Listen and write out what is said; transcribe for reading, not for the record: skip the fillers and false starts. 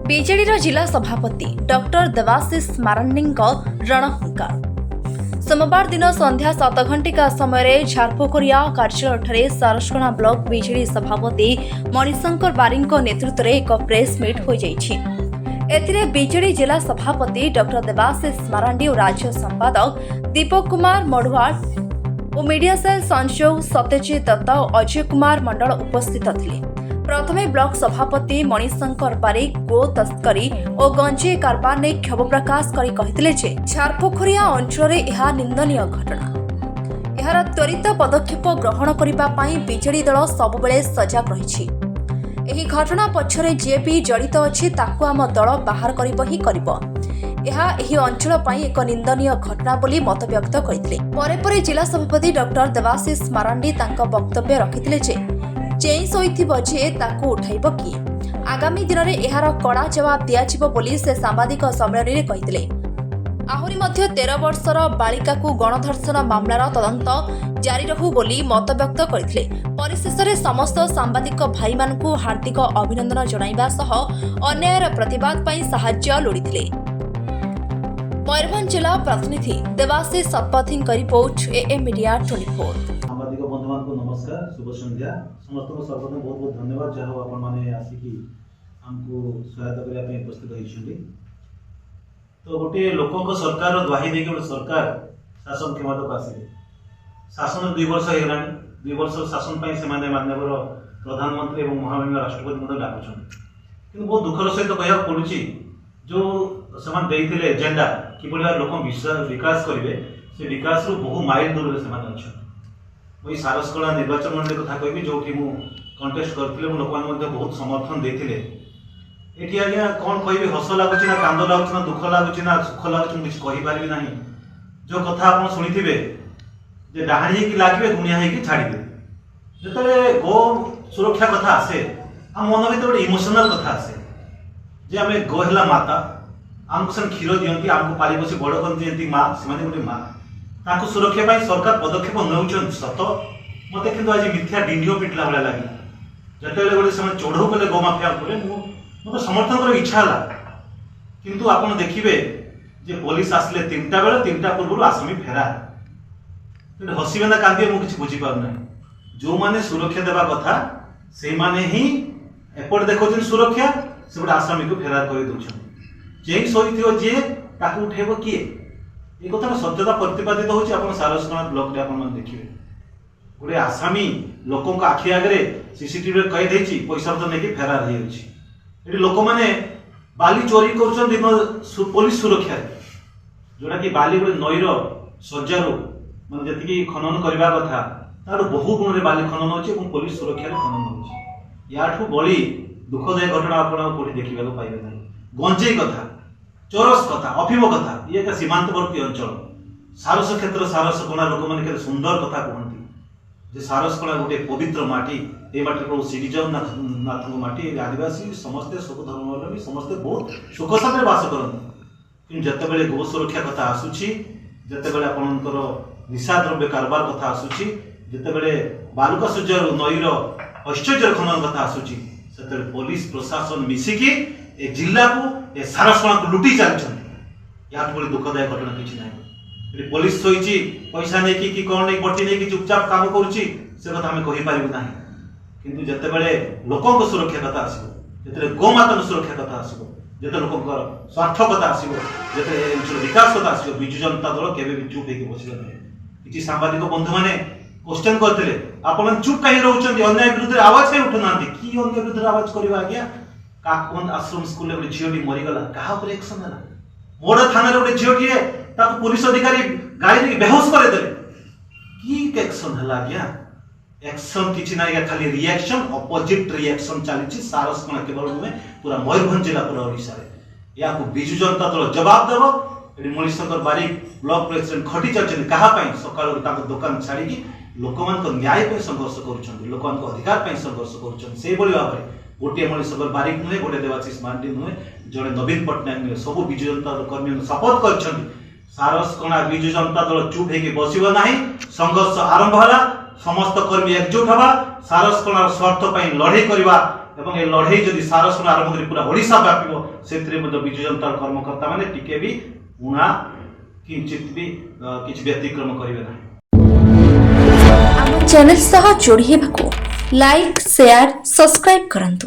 ବିଜେଡିର ଜିଲ୍ଲା ସଭାପତି ଡକ୍ଟର ଦେବାଶିଷ ମାରାଣ୍ଡିଙ୍କ ରଣହୁଙ୍କାର। सोमवार दिन संध्या 7 घंटिका समय झारपोखरिया कार्यालय सारस्कणा ब्लॉक बीजेडी सभापति मणिशंकर बारी नेतृत्व में एक प्रेस मीट हो जाइए। बीजेडी जिला सभापति डॉक्टर देवाशिष मारांडी और राज्य संपादक दीपक कुमार मढ़ुआल और मीडिया सेल संजोग सत्यजित दत्त और अजय कुमार मंडल उपस्थित थे। प्रथमे ब्लॉक सभापति मणिशंकर बारी गो तस्करी और गंजे कारबार ने क्षोभ प्रकाश करी कहिथिले जे झारपोखरिया अंचल यह निंदनीय घटना। यार त्वरित पदक्षेप ग्रहण करबा पई बीजेडी दल सबुबेले सजग रहिछि। एही घटना पछरे जे भी जड़ित अछि ताकू आम दल बाहर करिब ही करिब। एही अंचल पई एक निंदनीय घटना बोली मत व्यक्त करथिले। परे जिला सभापति डॉक्टर देवाशिष मारांडी तांका वक्तव्य रखिथिले जे चेई सोइथिबो जे ताकू उठाइब किए। आगामी दिन में यार कड़ा जवाब दियाजिबो बोली से सांबादिक सम्मेलन में कहिथिले। आहुरी मध्य 13 वर्षर बालिका को गणधर्षण मामलार तदंत जारी रहू बोली मत व्यक्त करथिले। परिशेष में समस्त सांबादिक भाई मानकू हार्दिक अभिनंदन जणाइबा सह अन्यायर प्रतिवाद पई सहायता लोड़िथिले। मयूरभंज जिला प्रतिनिधि Debashish Satpathy report A M 24। सांबादिक बंधु मान को नमस्कार, शुभ संध्या। समस्त को सर्वप्रथम बहुत बहुत धन्यवाद जहाँ आपण मैंने आसिकी हमको सहायता करने उपस्थित होती। तो गोटे लोक सरकार दुहाई देके गोटे सरकार शासन क्षमता को आसिले। शासन 2 वर्ष हो गलानी। 2 वर्ष शासन से माननीय प्रधानमंत्री और महामहिम राष्ट्रपति डाकुछन। कि बहुत दुखर सहित कह पड़ू जो से एजेंडा कि लोक विकास करेंगे से विकास बहु माइल दूर से अच्छा। मुझे सारस्कणा निर्वाचन मंडली कथा कहबी जो कि कंटेस्ट करते लोक बहुत समर्थन देते। ये आज्ञा कौन कह हस लगुच ना कांद लगुच ना दुख लगुच ना सुख लगुच मुझे कहीपर ना। जो कथा आप शुणी जे डाहाणी की लगे गुणिया छाड़े जो गो सुरक्षा कथा आसे आम मन भर गोटे इमोशनाल कथा आसे जे आम गो है माता आमको से क्षीर दिखती आमको पाली बस बड़ कर माँ से गोटे माँ ताको सुरक्षा पाई सरकार पदक्षेप नौचन सत मत कि आज मिथ्या डिंडियो पिटला भाया लगे जिते गोटे से चढ़ऊ कले गोमाफिया मतलब समर्थन कर इच्छा है। किंतु आप देखिए जे पुलिस आसले 3टा बेले 3टा पूर्व आसामी फेरार हसबे ना कांदे मुझे बुझीपारना। जो मैंने सुरक्षा देवा कथा से माने ही एपट देखो सुरक्षा से गोटे आसामी को फेरार कर दौरान जे शोथो जी ताकू उठेब किए ये कथा सत्यता प्रतिपादित होची। आप सारस्कणा ब्लॉक देखिए गोटे आसामी लोक आखि आगे सीसीटीवी कैद होती पैसा पतर नहीं फेरार हो लोक मैंने बाली चोरी कर पुलिस सुरक्षा जोटा कि बाली गोटे नईर सज्जारू मैं जी खनन करने कथा तार बहु गुण में बाली खनन होची और पुलिस सुरक्षा खनन होची। याठू बड़ी दुखदायी घटना आप देखा पाइबे ना। गंजेई कथा चोरस कथा अफिम कथा ये एक सीमांतवर्ती अंचल सारस क्षेत्र सारसकणा लोक मैंने सुंदर कथा कहती जे सारसकणा गोटे पवित्र माटी ये माटी प्रभु श्री जगन्नाथ माटी आदिवासी समस्ते सुख धर्मावलम्बी समस्ते बहुत सुख साथ बास करते। कि जिते गो सुरक्षा कथा आसूची जिते आपणकर निशा द्रव्य कारबार कथा आसूची जिते बालुका सज्जार नईर ऐश्वर्य खनन कथा आसूची से पुलिस प्रशासन मिसिकी ए जिला को ए सारस्कणा को लुटी चलती। या दुखदायी घटना किसी ना पुलिस शोची पैसा नहीं कि कौन नहीं बटी नहीं चुपचाप काम करुच्ची से कथा आम कहीपर ना। किंतु जिते बड़े लोकों सुरक्षा कथा आसो जो गोमाता सुरक्षा कथा आसो जो लोक स्वार्थ कथा आसो जो विकास कथा आसो विजु जनता दल के चुप होकर बस किसी सांबादिक बंधु मैंने क्वेश्चन करते आप चुप कहीं रोचे अन्याय विरुद्ध आवाज कहीं उठुना कि अन्याय विरुद्ध आवाज करवा आज्ञा काकबंद आश्रम स्कूल गोटे झीटी मरीगला क्या एक्शन है मोड़ थाना गोटे झीटी पुलिस अधिकारी गाड़ी बेहोश करदे कि एक्शन है आज्ञा एक्शन किसी ना खाली रिएक्शन अपोजिट रिएक्शन चली सारस्कणा केवल नुहे पूरा मयूरभंज जिला पूरा ओडिशा या विजु जनता दल जवाब देव। मणिशंकर बारी ब्लॉक प्रेसिडेंट खटी चलते क्या सका दुकान छाड़ी लोक न्याय संघर्ष कर अधिकार संघर्ष कर भाव में गोटे मणिशंकर बारिक नुहे गोटे देवाशिष मारांडी नुहे जड़े नवीन पट्टनायक नुहे सब विजु जनता दल कर्मी शपथ कर सारस्कणा विजु जनता दल चुप होकर बसब ना। संघर्ष आरंभ है समस्त कर्मी एकजुट हवा सारस्कणार स्वार्थ लड़े करवा ଏବଂ ଏ ଲଢ଼େଇ ଯଦି ସାରସୁର ଆରମ୍ଭ କରି ପୁରା ଓଡ଼ିଶା ବ୍ୟାପିବ ସେଥିରେ ମଧ୍ୟ ବିଜୁ ଜନତା ଦଳ କର୍ମକର୍ତ୍ତା ମାନେ ଟିକେ ବି ଉଣା କିଞ୍ଚିତ ବି କିଛି ବ୍ୟତିକ୍ରମ କରିବେ ନାହିଁ। ଆମ ଚ୍ୟାନେଲ ସହ ଯୋଡ଼ି ହେବାକୁ ଲାଇକ୍ ସେୟାର ସବସ୍କ୍ରାଇब କରନ୍ତୁ।